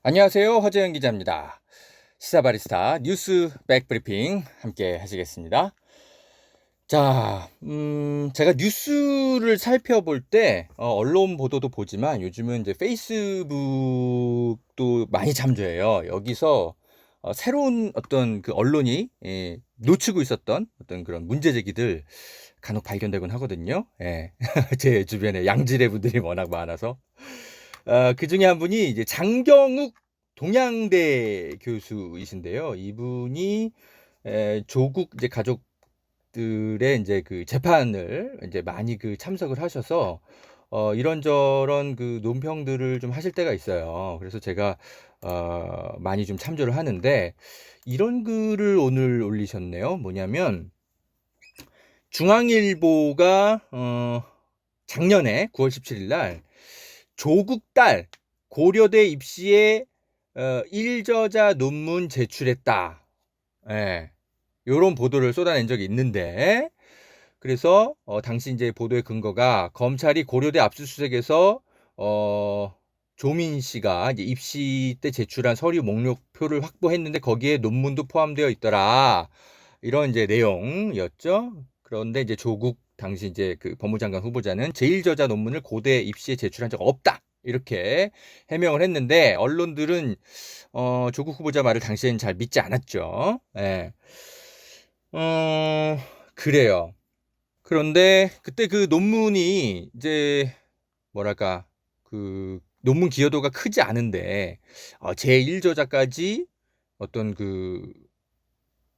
안녕하세요. 허재영 기자입니다. 시사바리스타 뉴스 백브리핑 함께 하시겠습니다. 자, 제가 뉴스를 살펴볼 때 언론 보도도 보지만 요즘은 이제 페이스북도 많이 참조해요. 여기서 새로운 어떤 그 언론이 놓치고 있었던 어떤 그런 문제 제기들 간혹 발견되곤 하거든요. 예. 제 주변에 양질의 분들이 워낙 많아서. 그 중에 한 분이 이제 장경욱 동양대 교수이신데요. 이분이 조국 이제 가족들의 이제 그 재판을 이제 많이 그 참석을 하셔서 이런저런 그 논평들을 좀 하실 때가 있어요. 그래서 제가 많이 좀 참조를 하는데 이런 글을 오늘 올리셨네요. 뭐냐면 중앙일보가 작년에 9월 17일 날 조국 딸 고려대 입시에 1저자 논문 제출했다. 예. 요런 보도를 쏟아낸 적이 있는데, 그래서 당시 이제 보도의 근거가 검찰이 고려대 압수수색에서 조민 씨가 이제 입시 때 제출한 서류 목록표를 확보했는데 거기에 논문도 포함되어 있더라. 이런 이제 내용이었죠. 그런데 이제 조국 당시 이제 그 법무장관 후보자는 제1저자 논문을 고대 입시에 제출한 적 없다. 이렇게 해명을 했는데 언론들은 조국 후보자 말을 당시엔 잘 믿지 않았죠. 예. 그래요. 그런데 그때 그 논문이 이제 뭐랄까 그 논문 기여도가 크지 않은데 제1저자까지 어떤 그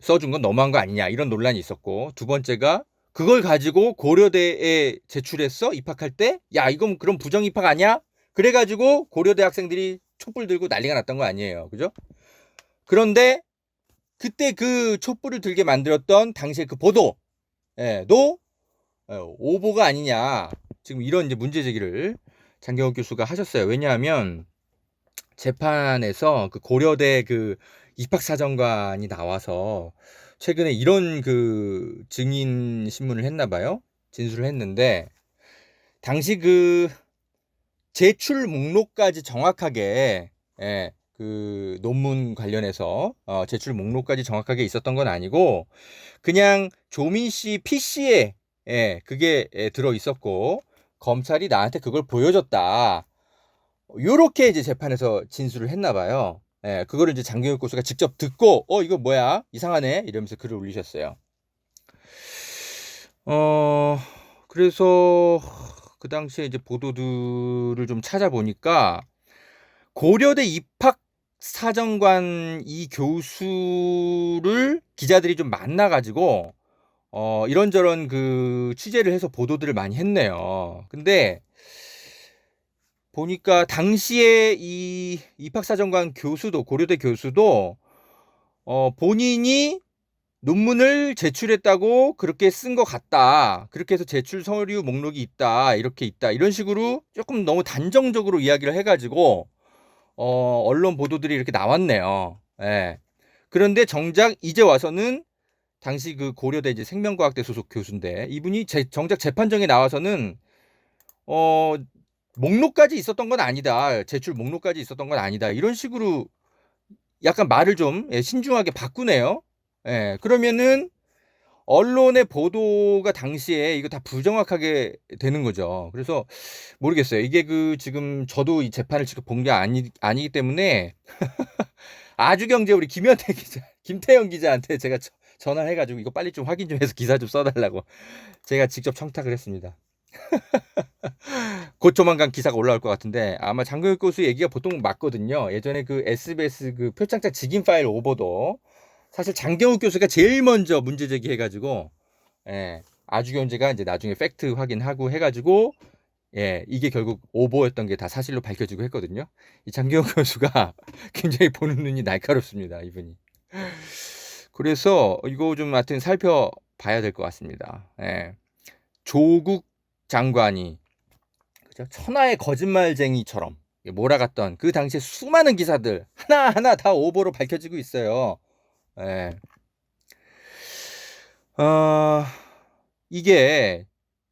써준 건 너무한 거 아니냐 이런 논란이 있었고, 두 번째가 그걸 가지고 고려대에 제출했어 입학할 때, 야 이건 그럼 부정 입학 아니야? 그래가지고 고려대 학생들이 촛불 들고 난리가 났던 거 아니에요, 그죠? 그런데 그때 그 촛불을 들게 만들었던 당시의 그 보도도 오보가 아니냐, 지금 이런 이제 문제 제기를 장경욱 교수가 하셨어요. 왜냐하면 재판에서 그 고려대 그 입학사정관이 나와서 최근에 이런 그 증인 신문을 했나 봐요. 진술을 했는데 당시 그 제출 목록까지 정확하게 그 논문 관련해서 제출 목록까지 정확하게 있었던 건 아니고 그냥 조민 씨 PC에 그게 들어 있었고 검찰이 나한테 그걸 보여줬다. 요렇게 이제 재판에서 진술을 했나 봐요. 그거를 이제 장경욱 교수가 직접 듣고 이거 뭐야? 이상하네. 이러면서 글을 올리셨어요. 그래서 그 당시에 이제 보도들을 좀 찾아보니까 고려대 입학 사정관 이 교수를 기자들이 좀 만나가지고 이런저런 그 취재를 해서 보도들을 많이 했네요. 근데 보니까 당시에 이 입학사정관 교수도, 고려대 교수도 본인이 논문을 제출했다고 그렇게 쓴 것 같다. 그렇게 해서 제출 서류 목록이 있다. 이렇게 있다. 이런 식으로 조금 너무 단정적으로 이야기를 해가지고 언론 보도들이 이렇게 나왔네요. 예. 그런데 정작 이제 와서는 당시 그 고려대 이제 생명과학대 소속 교수인데 이분이 정작 재판정에 나와서는 어 목록까지 있었던 건 아니다. 제출 목록까지 있었던 건 아니다. 이런 식으로 약간 말을 좀 신중하게 바꾸네요. 그러면은 언론의 보도가 당시에 이거 다 부정확하게 되는 거죠. 그래서 모르겠어요. 이게 그 지금 저도 이 재판을 직접 본 게 아니기 때문에 아주경제 우리 김현태 기자, 김태형 기자한테 제가 전화해가지고 이거 빨리 좀 확인 좀 해서 기사 좀 써달라고 제가 직접 청탁을 했습니다. 곧 조만간 기사가 올라올 것 같은데 아마 장경욱 교수 얘기가 보통 맞거든요. 예전에 그 SBS 그 표창장 직인 파일 오보도 사실 장경욱 교수가 제일 먼저 문제 제기해가지고 아주경제가 이제 나중에 팩트 확인하고 해가지고 이게 결국 오보였던 게 다 사실로 밝혀지고 했거든요. 이 장경욱 교수가 굉장히 보는 눈이 날카롭습니다, 이분이. 그래서 이거 좀 하여튼 살펴봐야 될 것 같습니다. 조국 장관이 그죠? 천하의 거짓말쟁이처럼 몰아갔던 그 당시에 수많은 기사들 하나하나 다 오보로 밝혀지고 있어요. 이게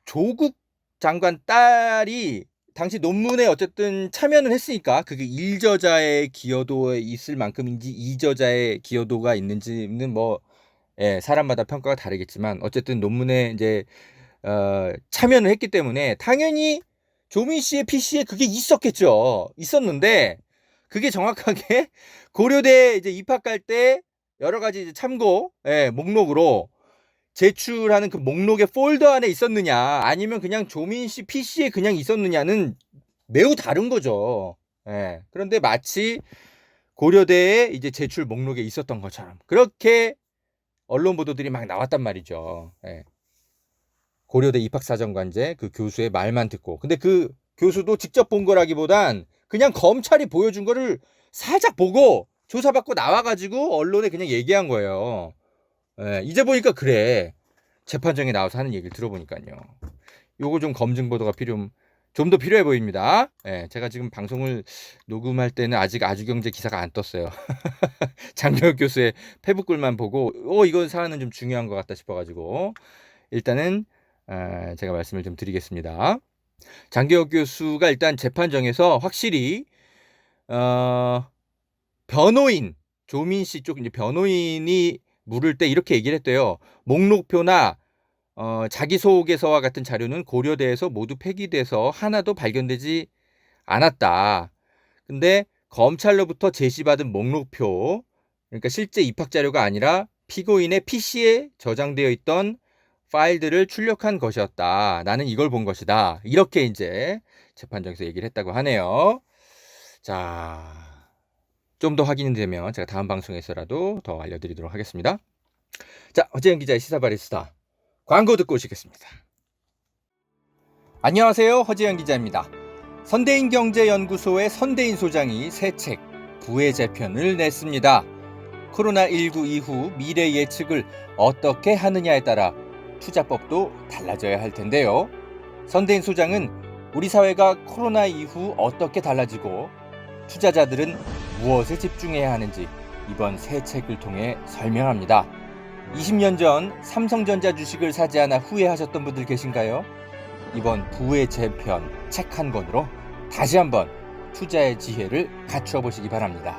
조국 장관 딸이 당시 논문에 어쨌든 참여는 했으니까 그게 1저자의 기여도에 있을 만큼인지 2저자의 기여도가 있는지는 뭐 사람마다 평가가 다르겠지만 어쨌든 논문에 이제 참여는 했기 때문에 당연히 조민 씨의 PC에 그게 있었겠죠. 있었는데 그게 정확하게 고려대 이제 입학할 때 여러 가지 이제 참고 목록으로 제출하는 그 목록의 폴더 안에 있었느냐 아니면 그냥 조민 씨 PC에 그냥 있었느냐는 매우 다른 거죠. 그런데 마치 고려대에 이제 제출 목록에 있었던 것처럼 그렇게 언론 보도들이 막 나왔단 말이죠. 고려대 입학사정관제 그 교수의 말만 듣고. 근데 그 교수도 직접 본 거라기보단 그냥 검찰이 보여준 거를 살짝 보고 조사받고 나와가지고 언론에 그냥 얘기한 거예요. 이제 보니까 그래. 재판정에 나와서 하는 얘기를 들어보니까요. 요거 좀 검증 보도가 좀 더 필요해 보입니다. 제가 지금 방송을 녹음할 때는 아직 아주경제 기사가 안 떴어요. 장경혁 교수의 페북글만 보고 이건 사안은 좀 중요한 것 같다 싶어가지고 일단은 제가 말씀을 좀 드리겠습니다. 장경혁 교수가 일단 재판정에서 확실히 변호인 조민 씨 쪽 이제 변호인이 물을 때 이렇게 얘기를 했대요. 목록표나 자기소개서와 같은 자료는 고려대에서 모두 폐기돼서 하나도 발견되지 않았다. 근데 검찰로부터 제시받은 목록표, 그러니까 실제 입학 자료가 아니라 피고인의 PC에 저장되어 있던 파일들을 출력한 것이었다. 나는 이걸 본 것이다. 이렇게 이제 재판정에서 얘기를 했다고 하네요. 자, 좀 더 확인이 되면 제가 다음 방송에서라도 더 알려드리도록 하겠습니다. 자, 허재영 기자의 시사바리스타 광고 듣고 오시겠습니다. 안녕하세요. 허재영 기자입니다. 선대인경제연구소의 선대인 소장이 새 책 부의 재편을 냈습니다. 코로나19 이후 미래 예측을 어떻게 하느냐에 따라 투자법도 달라져야 할 텐데요. 선대인 소장은 우리 사회가 코로나 이후 어떻게 달라지고 투자자들은 무엇에 집중해야 하는지 이번 새 책을 통해 설명합니다. 20년 전 삼성전자 주식을 사지 않아 후회하셨던 분들 계신가요? 이번 부의 재편 책 한 권으로 다시 한번 투자의 지혜를 갖추어 보시기 바랍니다.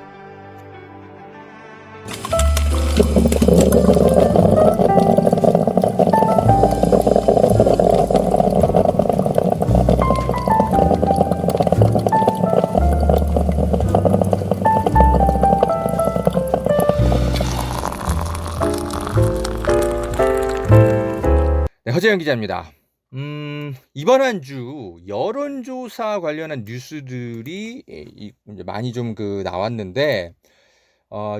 네, 허재영 기자입니다. 이번 한 주 여론조사 관련한 뉴스들이 이제 많이 좀 나왔는데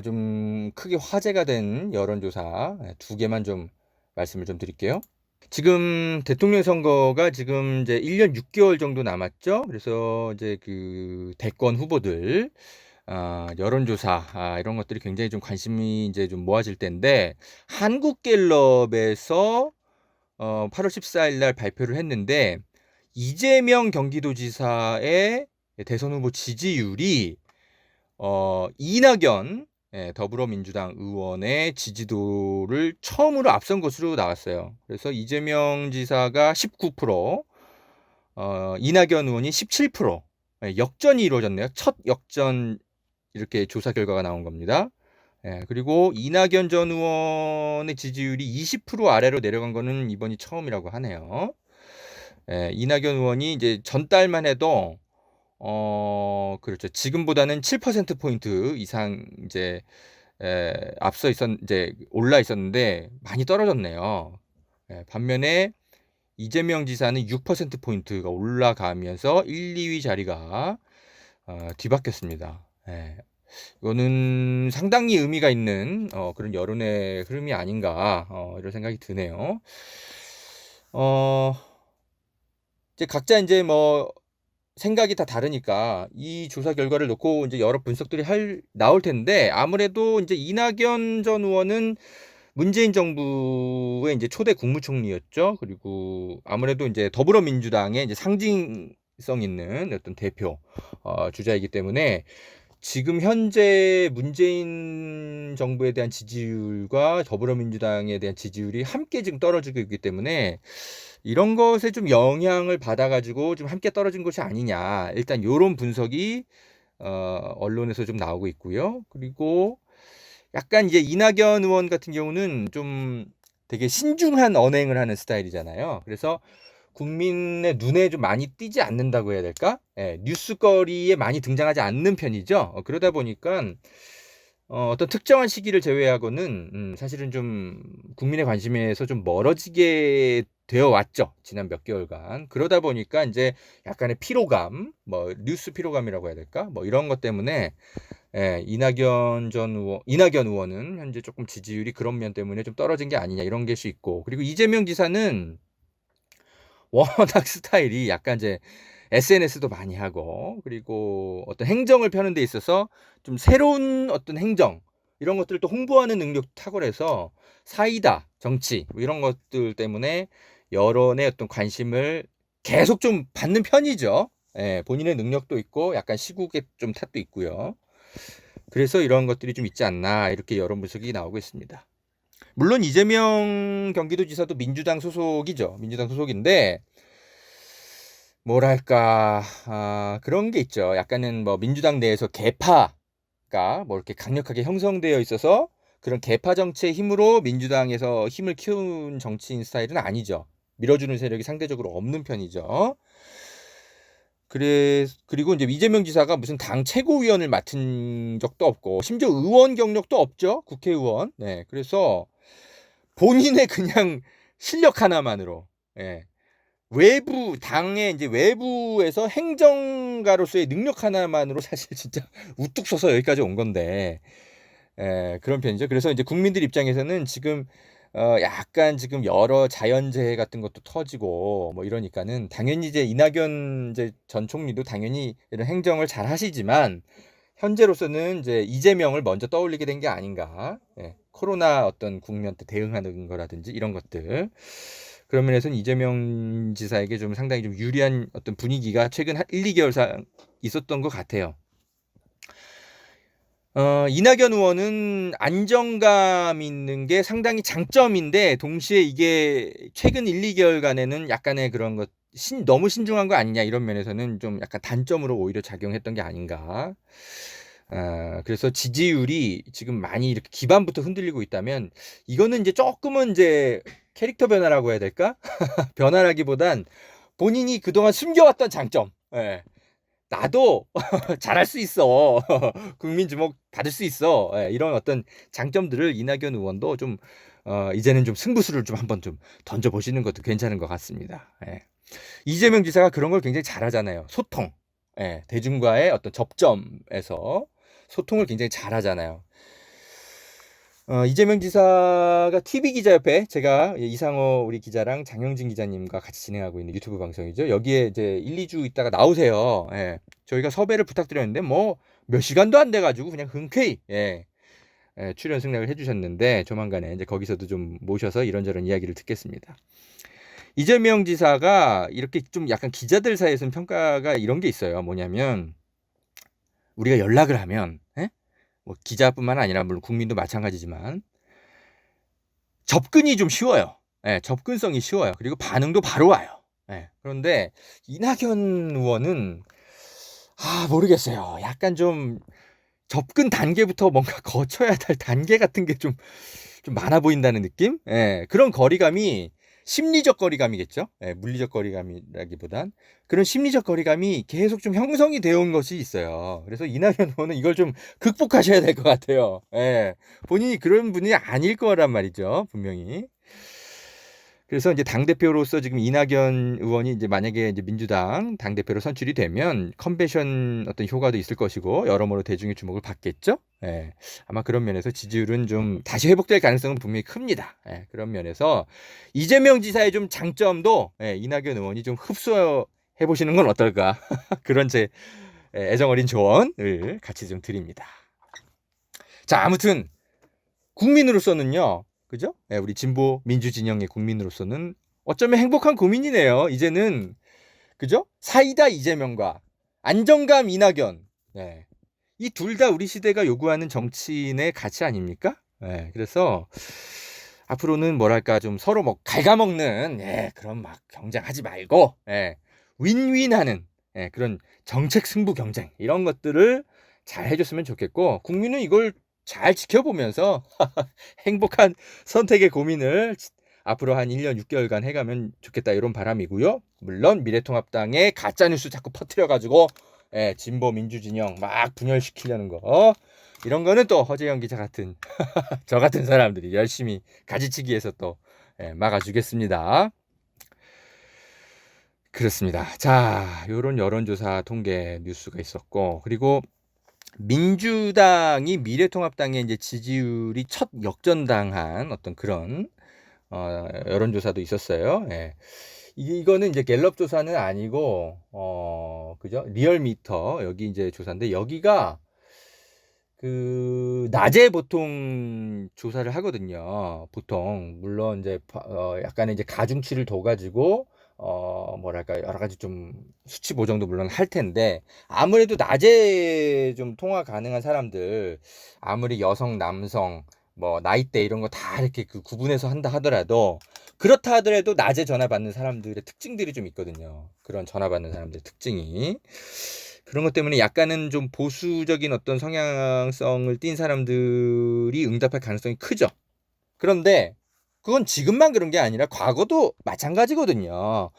좀 크게 화제가 된 여론조사 두 개만 좀 말씀을 좀 드릴게요. 지금 대통령 선거가 지금 이제 1년 6개월 정도 남았죠. 그래서 이제 그 대권 후보들 여론조사 이런 것들이 굉장히 좀 관심이 이제 좀 모아질 때인데 한국갤럽에서 8월 14일 날 발표를 했는데 이재명 경기도지사의 대선 후보 지지율이 이낙연 더불어민주당 의원의 지지도를 처음으로 앞선 것으로 나왔어요. 그래서 이재명 지사가 19%, 이낙연 의원이 17%, 역전이 이루어졌네요. 첫 역전 이렇게 조사 결과가 나온 겁니다. 그리고 이낙연 전 의원의 지지율이 20% 아래로 내려간 거는 이번이 처음이라고 하네요. 이낙연 의원이 이제 전달만 해도 그렇죠. 지금보다는 7%포인트 이상 이제 앞서 이제 올라 있었는데 많이 떨어졌네요. 반면에 이재명 지사는 6%포인트가 올라가면서 1, 2위 자리가 뒤바뀌었습니다. 이거는 상당히 의미가 있는 그런 여론의 흐름이 아닌가 이런 생각이 드네요. 이제 각자 이제 뭐 생각이 다 다르니까 이 조사 결과를 놓고 이제 여러 분석들이 나올 텐데 아무래도 이제 이낙연 전 의원은 문재인 정부의 이제 초대 국무총리였죠. 그리고 아무래도 이제 더불어민주당의 이제 상징성 있는 어떤 대표 주자이기 때문에 지금 현재 문재인 정부에 대한 지지율과 더불어민주당에 대한 지지율이 함께 지금 떨어지고 있기 때문에 이런 것에 좀 영향을 받아가지고 좀 함께 떨어진 것이 아니냐. 일단 요런 분석이 언론에서 좀 나오고 있고요. 그리고 약간 이제 이낙연 의원 같은 경우는 좀 되게 신중한 언행을 하는 스타일이잖아요. 그래서 국민의 눈에 좀 많이 띄지 않는다고 해야 될까? 예, 뉴스거리에 많이 등장하지 않는 편이죠. 그러다 보니까 어떤 특정한 시기를 제외하고는 사실은 좀 국민의 관심에서 좀 멀어지게 되어 왔죠. 지난 몇 개월간. 그러다 보니까 이제 약간의 피로감, 뭐 뉴스 피로감이라고 해야 될까? 뭐 이런 것 때문에 이낙연 의원은 현재 조금 지지율이 그런 면 때문에 좀 떨어진 게 아니냐 이런 게 수 있고, 그리고 이재명 지사는 워낙 스타일이 약간 이제 SNS도 많이 하고, 그리고 어떤 행정을 펴는 데 있어서 좀 새로운 어떤 행정 이런 것들을 또 홍보하는 능력도 탁월해서 사이다 정치 뭐 이런 것들 때문에 여론의 어떤 관심을 계속 좀 받는 편이죠. 본인의 능력도 있고 약간 시국의 좀 탓도 있고요. 그래서 이런 것들이 좀 있지 않나 이렇게 여론 분석이 나오고 있습니다. 물론 이재명 경기도지사도 민주당 소속이죠. 민주당 소속인데 뭐랄까 그런 게 있죠. 약간은 뭐 민주당 내에서 계파가 뭐 이렇게 강력하게 형성되어 있어서 그런 계파 정치의 힘으로 민주당에서 힘을 키운 정치인 스타일은 아니죠. 밀어주는 세력이 상대적으로 없는 편이죠. 그리고 이제 이재명 지사가 무슨 당 최고위원을 맡은 적도 없고 심지어 의원 경력도 없죠. 국회의원. 네, 그래서 본인의 그냥 실력 하나만으로 외부 당의 이제 외부에서 행정가로서의 능력 하나만으로 사실 진짜 우뚝 서서 여기까지 온 건데 그런 편이죠. 그래서 이제 국민들 입장에서는 지금 약간 지금 여러 자연재해 같은 것도 터지고 뭐 이러니까는 당연히 이제 이낙연 이제 전 총리도 당연히 이런 행정을 잘 하시지만 현재로서는 이제 이재명을 먼저 떠올리게 된 게 아닌가. 코로나 어떤 국면 때 대응하는 거라든지 이런 것들. 그런 면에서는 이재명 지사에게 좀 상당히 좀 유리한 어떤 분위기가 최근 한 1, 2개월상 있었던 것 같아요. 이낙연 의원은 안정감 있는 게 상당히 장점인데 동시에 이게 최근 1, 2개월간에는 약간의 그런 것 너무 신중한 거 아니냐 이런 면에서는 좀 약간 단점으로 오히려 작용했던 게 아닌가. 그래서 지지율이 지금 많이 이렇게 기반부터 흔들리고 있다면 이거는 이제 조금은 이제 캐릭터 변화라고 해야 될까? 변화라기보단 본인이 그동안 숨겨왔던 장점. 나도 잘할 수 있어. 국민 주목 받을 수 있어. 이런 어떤 장점들을 이낙연 의원도 좀 이제는 좀 승부수를 좀 한번 좀 던져보시는 것도 괜찮은 것 같습니다. 이재명 지사가 그런 걸 굉장히 잘하잖아요. 소통. 대중과의 어떤 접점에서 소통을 굉장히 잘하잖아요. 이재명 지사가 TV기자협회, 제가 이상호 우리 기자랑 장영진 기자님과 같이 진행하고 있는 유튜브 방송이죠. 여기에 이제 1, 2주 있다가 나오세요. 저희가 섭외를 부탁드렸는데 뭐 몇 시간도 안 돼가지고 그냥 흔쾌히 출연 승낙을 해주셨는데 조만간에 이제 거기서도 좀 모셔서 이런저런 이야기를 듣겠습니다. 이재명 지사가 이렇게 좀 약간 기자들 사이에서는 평가가 이런 게 있어요. 뭐냐면 우리가 연락을 하면 뭐 기자뿐만 아니라 물론 국민도 마찬가지지만 접근이 좀 쉬워요. 접근성이 쉬워요. 그리고 반응도 바로 와요. 그런데 이낙연 의원은 모르겠어요. 약간 좀 접근 단계부터 뭔가 거쳐야 될 단계 같은 게 좀 많아 보인다는 느낌? 그런 거리감이 심리적 거리감이겠죠. 물리적 거리감이라기보단 그런 심리적 거리감이 계속 좀 형성이 되어 온 것이 있어요. 그래서 이낙연 의원은 이걸 좀 극복하셔야 될 것 같아요. 본인이 그런 분이 아닐 거란 말이죠, 분명히. 그래서 이제 당대표로서 지금 이낙연 의원이 이제 만약에 이제 민주당 당대표로 선출이 되면 컨벤션 어떤 효과도 있을 것이고 여러모로 대중의 주목을 받겠죠. 아마 그런 면에서 지지율은 좀 다시 회복될 가능성은 분명히 큽니다. 그런 면에서 이재명 지사의 좀 장점도 이낙연 의원이 좀 흡수해 보시는 건 어떨까. 그런 제 애정 어린 조언을 같이 좀 드립니다. 자, 아무튼 국민으로서는요. 그죠? 우리 진보 민주 진영의 국민으로서는 어쩌면 행복한 고민이네요. 이제는 그죠? 사이다 이재명과 안정감 이낙연. 이 둘 다 우리 시대가 요구하는 정치인의 가치 아닙니까? 그래서 앞으로는 뭐랄까 좀 서로 뭐 갉아먹는 그런 막 경쟁하지 말고 윈윈하는 그런 정책 승부 경쟁 이런 것들을 잘 해줬으면 좋겠고 국민은 이걸 잘 지켜보면서 행복한 선택의 고민을 앞으로 한 1년 6개월간 해가면 좋겠다 이런 바람이고요. 물론 미래통합당의 가짜뉴스 자꾸 퍼뜨려가지고 진보 민주진영 막 분열시키려는 거 이런 거는 또 허재영 기자 같은 저 같은 사람들이 열심히 가지치기해서 또 막아주겠습니다. 그렇습니다. 자, 요런 여론조사 통계 뉴스가 있었고 그리고 민주당이 미래통합당의 이제 지지율이 첫 역전당한 어떤 그런 여론조사도 있었어요. 이거는 이제 갤럽 조사는 아니고 그죠? 리얼미터 여기 이제 조사인데 여기가 그 낮에 보통 조사를 하거든요. 보통 물론 이제 약간의 이제 가중치를 둬 가지고 뭐랄까 여러 가지 좀 수치 보정도 물론 할 텐데 아무래도 낮에 좀 통화 가능한 사람들 아무리 여성 남성 뭐 나이대 이런 거 다 이렇게 그 구분해서 한다 하더라도 그렇다 하더라도 낮에 전화 받는 사람들의 특징들이 좀 있거든요. 그런 전화 받는 사람들의 특징이 그런 것 때문에 약간은 좀 보수적인 어떤 성향성을 띈 사람들이 응답할 가능성이 크죠. 그런데 그건 지금만 그런 게 아니라 과거도 마찬가지거든요.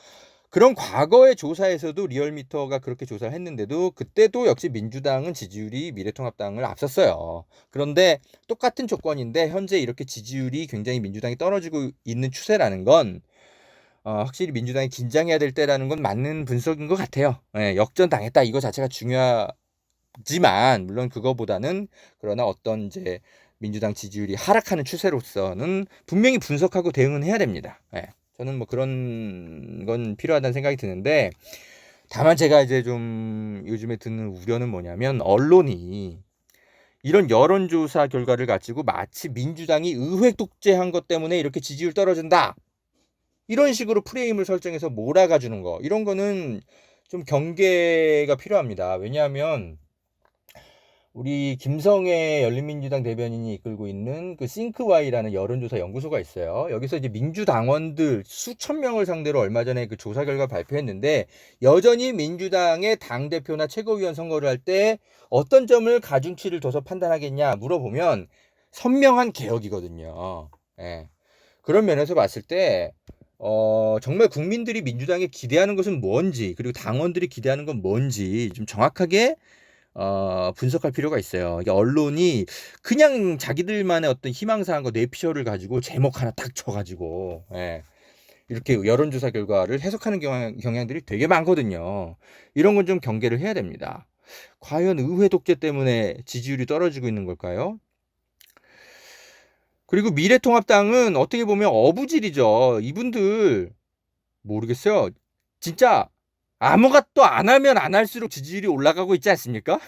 그런 과거의 조사에서도 리얼미터가 그렇게 조사를 했는데도 그때도 역시 민주당은 지지율이 미래통합당을 앞섰어요. 그런데 똑같은 조건인데 현재 이렇게 지지율이 굉장히 민주당이 떨어지고 있는 추세라는 건 확실히 민주당이 긴장해야 될 때라는 건 맞는 분석인 것 같아요. 역전당했다 이거 자체가 중요하지만 물론 그거보다는 그러나 어떤 이제 민주당 지지율이 하락하는 추세로서는 분명히 분석하고 대응은 해야 됩니다. 저는 뭐 그런 건 필요하다는 생각이 드는데 다만 제가 이제 좀 요즘에 드는 우려는 뭐냐면 언론이 이런 여론조사 결과를 가지고 마치 민주당이 의회 독재한 것 때문에 이렇게 지지율 떨어진다 이런 식으로 프레임을 설정해서 몰아가 주는 거 이런 거는 좀 경계가 필요합니다. 왜냐하면 우리 김성애 열린민주당 대변인이 이끌고 있는 그 싱크와이라는 여론조사 연구소가 있어요. 여기서 이제 민주당원들 수천 명을 상대로 얼마 전에 그 조사 결과 발표했는데 여전히 민주당의 당대표나 최고위원 선거를 할 때 어떤 점을 가중치를 둬서 판단하겠냐 물어보면 선명한 개혁이거든요. 그런 면에서 봤을 때 정말 국민들이 민주당에 기대하는 것은 뭔지 그리고 당원들이 기대하는 건 뭔지 좀 정확하게 분석할 필요가 있어요. 이게 언론이 그냥 자기들만의 어떤 희망사항과 뇌피셜을 가지고 제목 하나 딱 쳐가지고 이렇게 여론조사 결과를 해석하는 경향들이 되게 많거든요. 이런 건 좀 경계를 해야 됩니다. 과연 의회 독재 때문에 지지율이 떨어지고 있는 걸까요? 그리고 미래통합당은 어떻게 보면 어부질이죠. 이분들 모르겠어요. 진짜 아무것도 안 하면 안 할수록 지지율이 올라가고 있지 않습니까?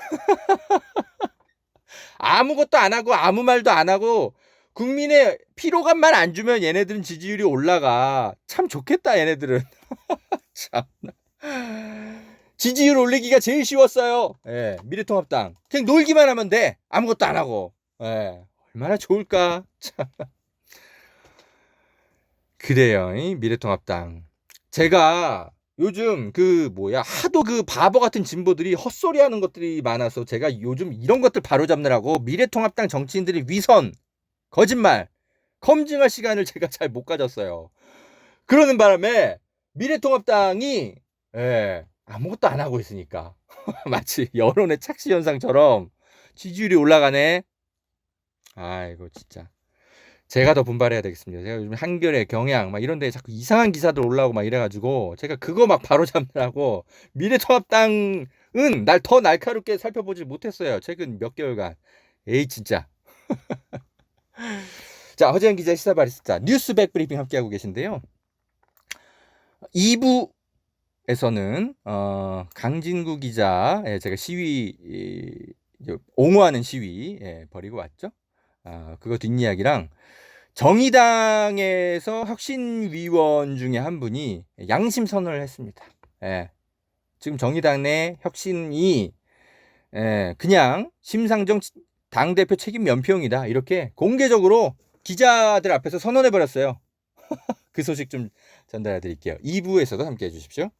아무것도 안 하고 아무 말도 안 하고 국민의 피로감만 안 주면 얘네들은 지지율이 올라가. 참 좋겠다 얘네들은. 참. 지지율 올리기가 제일 쉬웠어요. 미래통합당. 그냥 놀기만 하면 돼. 아무것도 안 하고. 얼마나 좋을까. 참. 그래요. 미래통합당. 제가 요즘 하도 그 바보 같은 진보들이 헛소리 하는 것들이 많아서 제가 요즘 이런 것들 바로잡느라고 미래통합당 정치인들이 위선, 거짓말, 검증할 시간을 제가 잘 못 가졌어요. 그러는 바람에 미래통합당이 아무것도 안 하고 있으니까 마치 여론의 착시 현상처럼 지지율이 올라가네. 아이고 진짜. 제가 더 분발해야 되겠습니다. 제가 요즘 한겨레, 경향 막 이런 데 자꾸 이상한 기사들 올라오고 막 이래가지고 제가 그거 막 바로잡느라고 미래통합당은 날 더 날카롭게 살펴보지 못했어요. 최근 몇 개월간. 에이 진짜. 자, 허재영 기자 시사바리스타 뉴스 백브리핑 함께하고 계신데요. 2부에서는 강진구 기자 제가 시위 옹호하는 시위 벌이고 왔죠. 그거 뒷이야기랑 정의당에서 혁신위원 중에 한 분이 양심 선언을 했습니다. 지금 정의당 내 혁신이 그냥 심상정 당대표 책임 면피용이다 이렇게 공개적으로 기자들 앞에서 선언해 버렸어요. 그 소식 좀 전달해 드릴게요. 2부에서도 함께 해 주십시오.